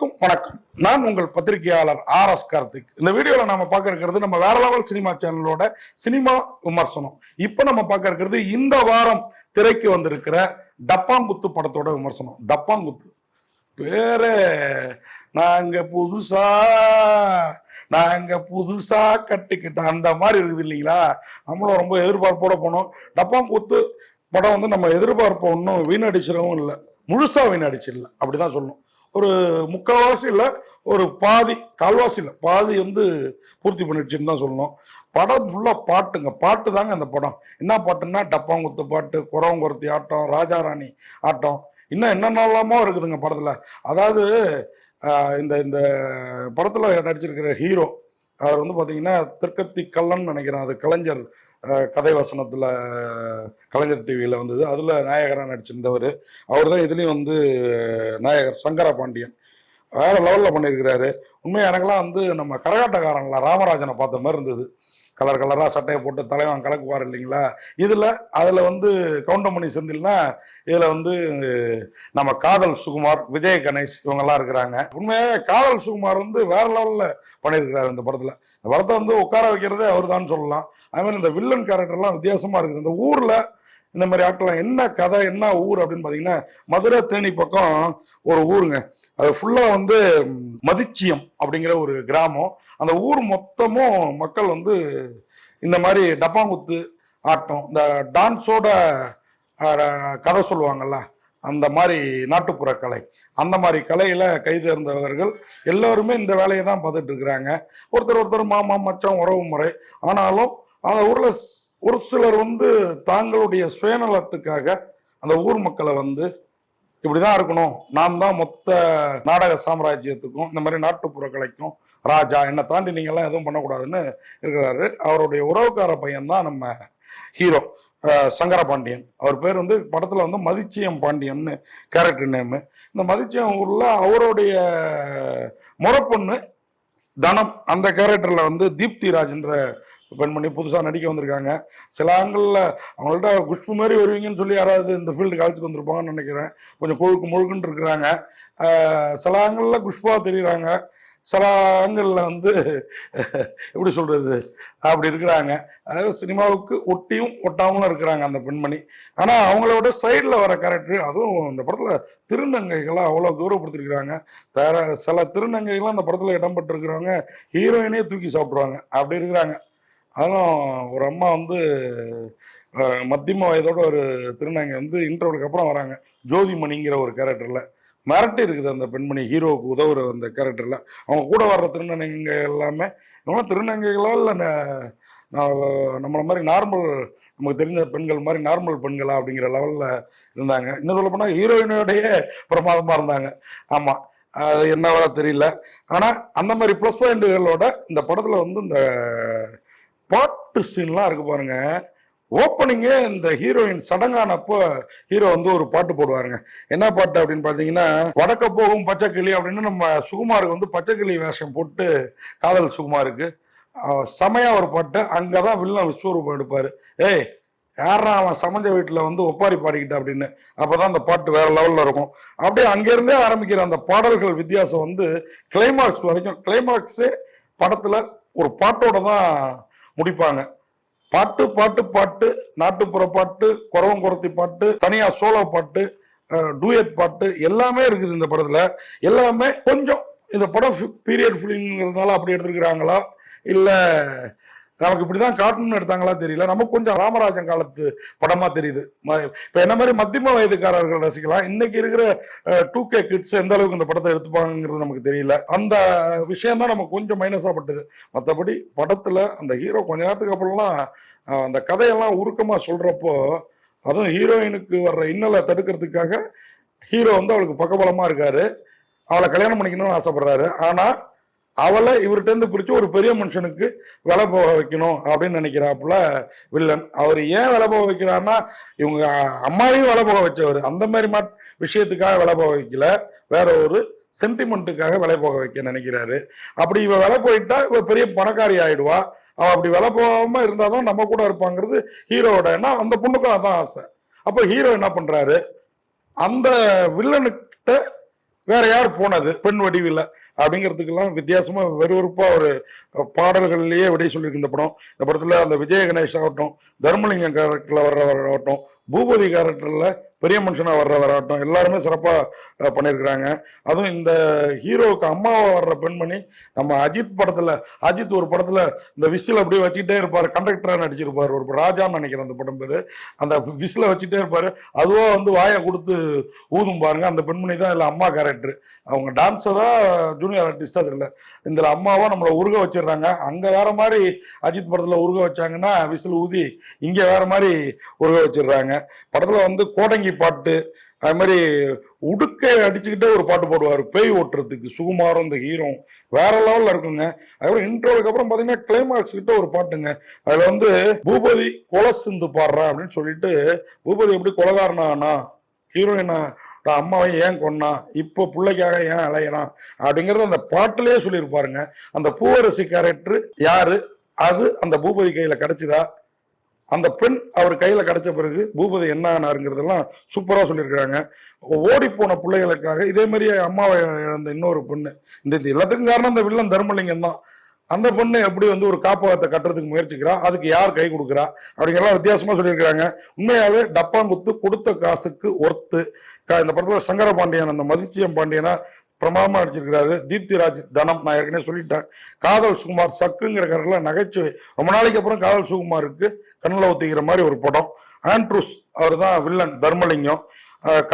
அனைவருக்கும் வணக்கம். நான் உங்கள் பத்திரிகையாளர் RS கார்த்திக். இந்த வீடியோல நாம பார்க்க இருக்கிறது நம்ம வேற லெவல் சினிமா சேனலோட சினிமா விமர்சனம். இப்ப நம்ம பார்க்க இருக்கிறது இந்த வாரம் திரைக்கு வந்திருக்கிற டப்பாங்குத்து படத்தோட விமர்சனம். டப்பாங்குத்து பேரு நாங்க புதுசா கட்டிக்கிட்டோம் அந்த மாதிரி இருக்குது இல்லைங்களா? நம்மளும் ரொம்ப எதிர்பார்ப்போட போனோம். டப்பாங்குத்து படம் வந்து நம்ம எதிர்பார்ப்போம் ஒன்றும் வீணடிச்சிடவும் இல்லை, முழுசா வீணடிச்சு இல்லை, அப்படிதான் சொல்லணும். ஒரு முக்கால்வாசி இல்லை, ஒரு பாதி, கால்வாசி இல்லை, பாதி வந்து பூர்த்தி பண்ணிடுச்சுன்னு தான் சொல்லணும். படம் ஃபுல்லாக பாட்டுங்க, பாட்டு தாங்க அந்த படம். என்ன பாட்டுன்னா டப்பாங்குத்து பாட்டு, குறவங்குறத்தி ஆட்டம், ராஜாராணி ஆட்டம், இன்னும் என்னென்னலாமோ இருக்குதுங்க படத்தில். அதாவது இந்த இந்த படத்தில் நடிச்சிருக்கிற ஹீரோ அவர் வந்து பார்த்தீங்கன்னா திருக்கத்தி கல்லன் நினைக்கிறேன், அது கலைஞர் கதை வசனத்தில் கலைஞர் டிவியில் வந்தது, அதில் நாயகராக நடிச்சிருந்தவர். அவர் தான் இதுலேயும் வந்து நாயகர். சங்கரா பாண்டியன் வேறு லெவலில் பண்ணியிருக்கிறாரு. உண்மையாக எனக்கெல்லாம் வந்து நம்ம கரகாட்டக்காரன்ல ராமராஜனை பார்த்த மாதிரி இருந்தது. கலர் கலராக சட்டையை போட்டு தலைவன் கலக்குவார் இல்லைங்களா? அதில் வந்து கவுண்டமணி செந்தில்னா இதில் வந்து நம்ம காதல் சுகுமார், விஜய் கணேஷ் இவங்கெல்லாம் இருக்கிறாங்க. உண்மையாக காதல் சுகுமார் வந்து வேற லெவலில் பண்ணியிருக்கிறாரு இந்த படத்தில். இந்த படத்தை வந்து உட்கார வைக்கிறதே அவர் தான் சொல்லலாம். அதுமாதிரி இந்த வில்லன் கேரக்டர்லாம் வித்தியாசமாக இருக்குது. இந்த ஊரில் இந்த மாதிரி ஆட்கள்லாம் என்ன கதை, என்ன ஊர் அப்படின்னு பார்த்தீங்கன்னா, மதுரை தேனி பக்கம் ஒரு ஊருங்க. அது ஃபுல்லாக வந்து மதிச்சியம் அப்படிங்கிற ஒரு கிராமம். அந்த ஊர் மொத்தமும் மக்கள் வந்து இந்த மாதிரி டப்பாங்குத்து ஆட்டம், இந்த டான்ஸோட கதை சொல்லுவாங்கல்ல, அந்த மாதிரி நாட்டுப்புற கலை, அந்த மாதிரி கலையில் கைதேர்ந்தவர்கள் எல்லோருமே இந்த வேலையை தான் பார்த்துட்டு இருக்கிறாங்க. ஒருத்தர் மாமா மச்சான் உறவு முறை. ஆனாலும் அந்த ஊரில் ஒரு சிலர் வந்து தாங்களுடைய சுயநலத்துக்காக அந்த ஊர் மக்களை வந்து இப்படிதான் இருக்கணும், நான் தான் மொத்த நாடக சாம்ராஜ்யத்துக்கும் இந்த மாதிரி நாட்டுப்புற கலைக்கும் ராஜா, என்னை தாண்டி நீங்கள்லாம் எதுவும் பண்ணக்கூடாதுன்னு இருக்கிறாரு. அவருடைய உறவுக்கார பையன் தான் நம்ம ஹீரோ சங்கர பாண்டியன். அவர் பேர் வந்து படத்தில் வந்து மதிச்சியம் பாண்டியன்னு கேரக்டர் நேமு. இந்த மதிச்சியம் ஊரில் அவருடைய முறப்பொண்ணு தனம், அந்த கேரக்டரில் வந்து தீப்தி ராஜ்ன்ற பெண்மணி புதுசாக நடிக்க வந்திருக்காங்க. சில ஆண்களில் அவங்கள்ட்ட குஷ்பு மாதிரி வருவீங்கன்னு சொல்லி யாராவது இந்த ஃபீல்டுக்கு அழைச்சிட்டு வந்திருப்பாங்கன்னு நினைக்கிறேன். கொஞ்சம் கொழுக்கு முழுக்குன்னு இருக்கிறாங்க. சில ஆண்களில் குஷ்பாக தெரியுறாங்க, சில ஆண்களில் வந்து எப்படி சொல்கிறது அப்படி இருக்கிறாங்க. அதாவது சினிமாவுக்கு ஒட்டியும் ஒட்டாமலும் இருக்கிறாங்க அந்த பெண்மணி. ஆனால் அவங்களோட சைடில் வர கேரக்டர், அதுவும் இந்த படத்தில் திருநங்கைகளாக அவ்வளோ கௌரவப்படுத்திருக்கிறாங்க. சில திருநங்கைகள்லாம் அந்த படத்தில் இடம்பெற்றிருக்கிறவங்க ஹீரோயினே தூக்கி சாப்பிட்ருவாங்க, அப்படி இருக்கிறாங்க. அதெல்லாம் ஒரு அம்மா வந்து மத்தியம வயதோட ஒரு திருநங்கை வந்து இன்டர்வலுக்கு அப்புறம் வராங்க. ஜோதிமணிங்கிற ஒரு கேரக்டரில் மிரட்டி இருக்குது அந்த பெண்மணி ஹீரோவுக்கு உதவுற அந்த கேரக்டரில். அவங்க கூட வர்ற திருநங்கைங்க எல்லாமே இவங்களாம் திருநங்கைகளா இல்லை நம்மளை மாதிரி நார்மல், நமக்கு தெரிஞ்ச பெண்கள் மாதிரி நார்மல் பெண்களா அப்படிங்கிற லெவலில் இருந்தாங்க. இன்னும் சொல்ல போனால் ஹீரோயினோடைய பிரமாதமாக இருந்தாங்க. ஆமாம், அது என்ன வர தெரியல. ஆனால் அந்த மாதிரி ப்ளஸ் பாயிண்ட்டுகளோட இந்த படத்தில் வந்து இந்த பாட்டு சீன்லாம் இருக்கு பாருங்க. ஓப்பனிங்கே இந்த ஹீரோயின் சடங்கானப்போ ஹீரோ வந்து ஒரு பாட்டு போடுவாருங்க. என்ன பாட்டு அப்படின்னு பார்த்தீங்கன்னா, வடக்க போகும் பச்சைக்கிளி அப்படின்னு நம்ம சுகுமாருக்கு வந்து பச்சைக்கிளி வேஷம் போட்டு காதல் சுகுமாருக்கு செமையா ஒரு பாட்டு. அங்கதான் வில்லன் விஸ்வரூபம் எடுப்பாரு. ஏய் யாரா அவன் சமஞ்ச வீட்டில் வந்து ஒப்பாரி பாடிக்கிட்ட அப்படின்னு. அப்போதான் அந்த பாட்டு வேற லெவலில் இருக்கும். அப்படியே அங்கேருந்தே ஆரம்பிக்கிற அந்த பாடல்கள் வித்தியாசம் வந்து கிளைமாக்ஸ் வரைக்கும். கிளைமாக்ஸே படத்தில் ஒரு பாட்டோட தான் முடிப்பாங்க. பாட்டு பாட்டு பாட்டு, நாட்டுப்புற பாட்டு, குறவங்குறத்தி பாட்டு, தனியா சோலோ பாட்டு, டூயட் பாட்டு எல்லாமே இருக்குது இந்த படத்துல. எல்லாமே கொஞ்சம் இந்த படம் பீரியட் ஃபிலிம்ங்கிறதுனால அப்படி எடுத்துருக்கிறாங்களா இல்லை நமக்கு இப்படிதான் காட்டணும்னு எடுத்தாங்களா தெரியல. நமக்கு கொஞ்சம் ராமராஜன் காலத்து படமா தெரியுது. இப்போ என்ன மாதிரி மத்தியம வயதுக்காரர்கள் ரசிக்கலாம். இன்னைக்கு இருக்கிற 2K கிட்ஸ் எந்த அளவுக்கு இந்த படத்தை எடுத்துப்பாங்கிறது நமக்கு தெரியல. அந்த விஷயம் தான் நமக்கு கொஞ்சம் மைனஸா பட்டது. மற்றபடி படத்துல அந்த ஹீரோ கொஞ்ச நேரத்துக்கு அப்புறம்லாம் அந்த கதையெல்லாம் உருக்கமா சொல்றப்போ, அதுவும் ஹீரோயினுக்கு வர்ற இன்னலை தடுக்கிறதுக்காக ஹீரோ வந்து அவளுக்கு பக்கபலமா இருக்காரு. அவளை கல்யாணம் பண்ணிக்கணும்னு ஆசைப்படுறாரு. ஆனா அவளை இவர்கிட்ட இருந்து பிரிச்சு ஒரு பெரிய மனுஷனுக்கு விலை போக வைக்கணும் அப்படின்னு நினைக்கிறாப்புல வில்லன். அவர் ஏன் விலை போக வைக்கிறாருன்னா, இவங்க அம்மாவையும் விலை போக வச்சவர். அந்த மாதிரி விஷயத்துக்காக விலை போக வைக்கல, வேற ஒரு சென்டிமெண்ட்டுக்காக விலை போக வைக்க நினைக்கிறாரு. அப்படி இவ விலை போயிட்டா இவ பெரிய பணக்காரி ஆயிடுவா. அவ அப்படி விலை போகாம இருந்தாதான் நம்ம கூட இருப்பாங்கிறது ஹீரோவோட எண்ணம். அந்த பொண்ணுக்கும் அதான் ஆசை. அப்போ ஹீரோ என்ன பண்றாரு, அந்த வில்லனுக்கிட்ட வேற யார் போனது பெண் வடிவில் அப்படிங்கிறதுக்கெல்லாம் வித்தியாசமா வெறுவெறுப்பா ஒரு பாடல்கள்லயே விடை சொல்லியிருக்கு இந்த படம். இந்த படத்துல அந்த விஜய கணேஷ் ஆகட்டும், தர்மலிங்கம் கேரக்டர்ல வர்றவராகட்டும், பூபதி கேரக்டர்ல பெரிய மனுஷனா வர்றவராகட்டும், எல்லாருமே சிறப்பா பண்ணியிருக்கிறாங்க. அதுவும் இந்த ஹீரோவுக்கு அம்மாவா வர்ற பெண்மணி நம்ம அஜித் ஒரு படத்துல இந்த விசில் அப்படியே வச்சுக்கிட்டே இருப்பாரு, கண்டக்டரா நடிச்சிருப்பாரு, ஒரு ராஜான்னு நினைக்கிறேன் அந்த படம் பேரு. அந்த விசில வச்சுட்டே இருப்பாரு, அதுவா வந்து வாயை கொடுத்து ஊதும் பாருங்க, அந்த பெண்மணி தான் இல்ல அம்மா கேரக்டர். அவங்க டான்ஸரா ஜூனியர் ஆர்டிஸ்டா தெரியல, இந்த அம்மாவா நம்மளை உருக வச்சிடுறாங்க. அங்க வேற மாதிரி அஜித் படத்துல உருக வச்சாங்கன்னா விசில் ஊதி, இங்க வேற மாதிரி உருக வச்சிடுறாங்க. படத்துல வந்து கோடங்கி பாட்டு, அது மாதிரி உடுக்கை அடிச்சுக்கிட்டே ஒரு பாட்டு போடுவார் பேய் ஓட்டுறதுக்கு, சுகுமாரம் இந்த ஹீரோ வேற லெவல்ல இருக்குங்க. அதுக்கப்புறம் இன்ட்ரோலுக்கு அப்புறம் பாத்தீங்கன்னா கிளைமாக்ஸ் கிட்ட ஒரு பாட்டுங்க, அதுல வந்து பூபதி கொலை சிந்து பாடுறா அப்படின்னு சொல்லிட்டு, பூபதி எப்படி கொலகாரனா, ஹீரோயினா அம்மாவை ஏன் கொன்னா, இப்போ பிள்ளைக்காக ஏன் அலையறான் அப்படிங்கறது அந்த பாட்டிலேயே சொல்லியிருப்பாருங்க. அந்த பூவரசி கேரக்டர் யாரு, அது அந்த பூபதி கையில கிடைச்சுதா, அந்த பெண் அவர் கையில கிடைச்ச பிறகு பூபதி என்ன ஆனாருங்கிறதெல்லாம் சூப்பரா சொல்லியிருக்கிறாங்க. ஓடி போன பிள்ளைகளுக்காக இதே மாதிரி அம்மாவை இழந்த இன்னொரு பொண்ணு, இந்த எல்லாத்துக்கும் காரணம் இந்த வில்லன் தர்மலிங்கம் தான். அந்த பொண்ணு எப்படி வந்து ஒரு காப்பகத்தை கட்டுறதுக்கு முயற்சிக்கிறா, அதுக்கு யார் கை கொடுக்குறா அப்படிங்கிறலாம் வித்தியாசமா சொல்லியிருக்கிறாங்க. உண்மையாவே டப்பாங்குத்து கொடுத்த காசுக்கு ஒர்த்து. இந்த படத்துல சங்கர பாண்டியன் அந்த மதிச்சியம் பாண்டியனா பிரமாதமா நடிச்சிருக்கிறாரு. தீப்திராஜ் தனம், நான் ஏற்கனவே சொல்லிட்டேன். காதல் சுகுமார் சக்குங்கிற கரையில் நகைச்சுவை, ரொம்ப நாளைக்கு அப்புறம் காதல் சுகுமாருக்கு கண்ணில் ஊத்திக்கிற மாதிரி ஒரு படம். ஆண்ட்ரூஸ் அவர் தான் வில்லன் தர்மலிங்கம்.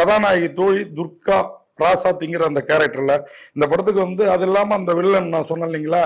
கதாநாயகி தோழி துர்கா ராசாத்திங்கிற அந்த கேரக்டர்ல இந்த படத்துக்கு வந்து அது இல்லாம அந்த வில்லன் நான் சொன்னேன் இல்லைங்களா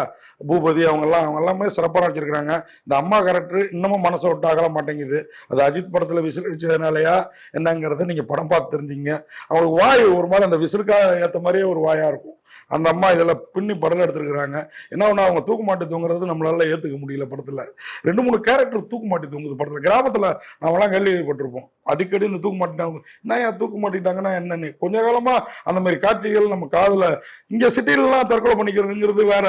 பூபதி, அவங்க எல்லாமே சிறப்பாக நடிச்சிருக்கிறாங்க. இந்த அம்மா கேரக்டர் இன்னமும் மனசை விட்டு அகல மாட்டேங்குது. அது அஜித் படத்துல விசில் அடிச்சதுனாலயா என்னங்கிறத நீங்க படம் பார்த்து தெரிஞ்சிங்க. அவங்களுக்கு வாய் ஒரு மாதிரி அந்த விசிலுக்காக ஏற்ற மாதிரியே ஒரு வாயா இருக்கும். அந்த அம்மா இதுல பின்னி படம் எடுத்திருக்கிறாங்க. என்ன ஒண்ணு, அவங்க தூக்கு மாட்டி தூங்குறது நம்மளால ஏத்துக்க முடியல. படத்துல 2-3 கேரக்டர் தூக்கு மாட்டி தூங்குது. படத்துல கிராமத்துல நாமெல்லாம் கேள்விப்பட்டிருப்போம், அடிக்கடி இந்த தூக்கு மாட்டிட்டாங்க, என்ன தூக்கு மாட்டிட்டாங்கன்னா என்னன்னு. கொஞ்ச காலமா அந்த மாதிரி காட்சிகள் நம்ம காதுல, இங்க சிட்டில எல்லாம் தற்கொலை பண்ணிக்கிறதுங்கிறது வேற,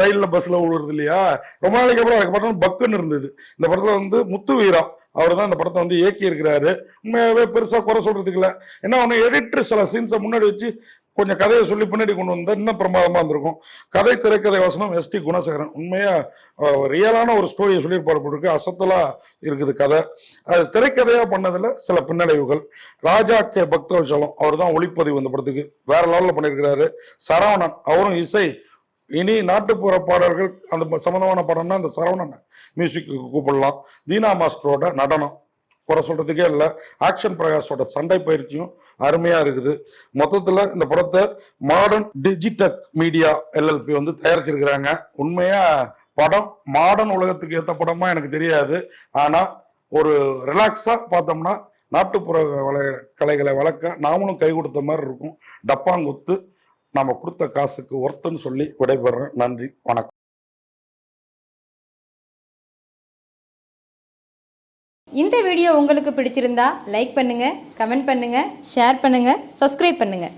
ரயில்ல பஸ்ல விழுறது இல்லையா. ரொம்ப நாளைக்கு அப்புறம் அதுக்கு படம் பக்குன்னு இருந்தது. இந்த படத்துல வந்து முத்து வீரா அவர் தான் இந்த படத்தை வந்து இயக்கி இருக்கிறாரு. உண்மையாவே பெருசா குறை சொல்றதுக்கு இல்லை. என்ன ஒண்ணு, எடிட்டர் சில சீன்ஸை முன்னாடி வச்சு கொஞ்சம் கதையை சொல்லி பின்னாடி கொண்டு வந்தா இன்னும் பிரமாதமா இருந்திருக்கும். கதை திரைக்கதை வசனம் எஸ் டி குணசேகரன். உண்மையா ரியலான ஒரு ஸ்டோரியை சொல்லியிருப்பாரு இருக்கு, அசத்தலா இருக்குது கதை. அது திரைக்கதையா பண்ணதுல சில பின்னடைவுகள். ராஜா கே பக்தவச்சலம் அவர் தான் ஒளிப்பதிவு இந்த படத்துக்கு, வேற லெவலில் பண்ணியிருக்கிறாரு. சரவணன் அவரும் இசை. இனி நாட்டுப்புற பாடல்கள் அந்த சம்பந்தமான படம்னா அந்த சரவணன் மியூசிக் கூப்பிடலாம். தீனா மாஸ்டரோட நடனம் குறை சொல்றதுக்கே இல்லை. ஆக்ஷன் பிரகாஷோட சண்டை பயிற்சியும் அருமையா இருக்குது. மொத்தத்துல இந்த படத்தை மாடர்ன் டிஜிட்டக் மீடியா LLP வந்து தயாரிச்சிருக்கிறாங்க. உண்மையா படம் மாடர்ன் உலகத்துக்கு ஏற்ற படமா எனக்கு தெரியாது. ஆனா ஒரு ரிலாக்ஸா பார்த்தோம்னா நாட்டுப்புற கலைகளை வளர்க்க நாமளும் கை கொடுத்த மாதிரி இருக்கும். டப்பாங்குத்து நம்ம கொடுத்த காசுக்கு ஒர்த்துன்னு சொல்லி விடைபெறேன். நன்றி, வணக்கம். இந்த வீடியோ உங்களுக்கு பிடிச்சிருந்தா லைக் பண்ணுங்க, கமெண்ட் பண்ணுங்க, ஷேர் பண்ணுங்க, சப்ஸ்கிரைப் பண்ணுங்க.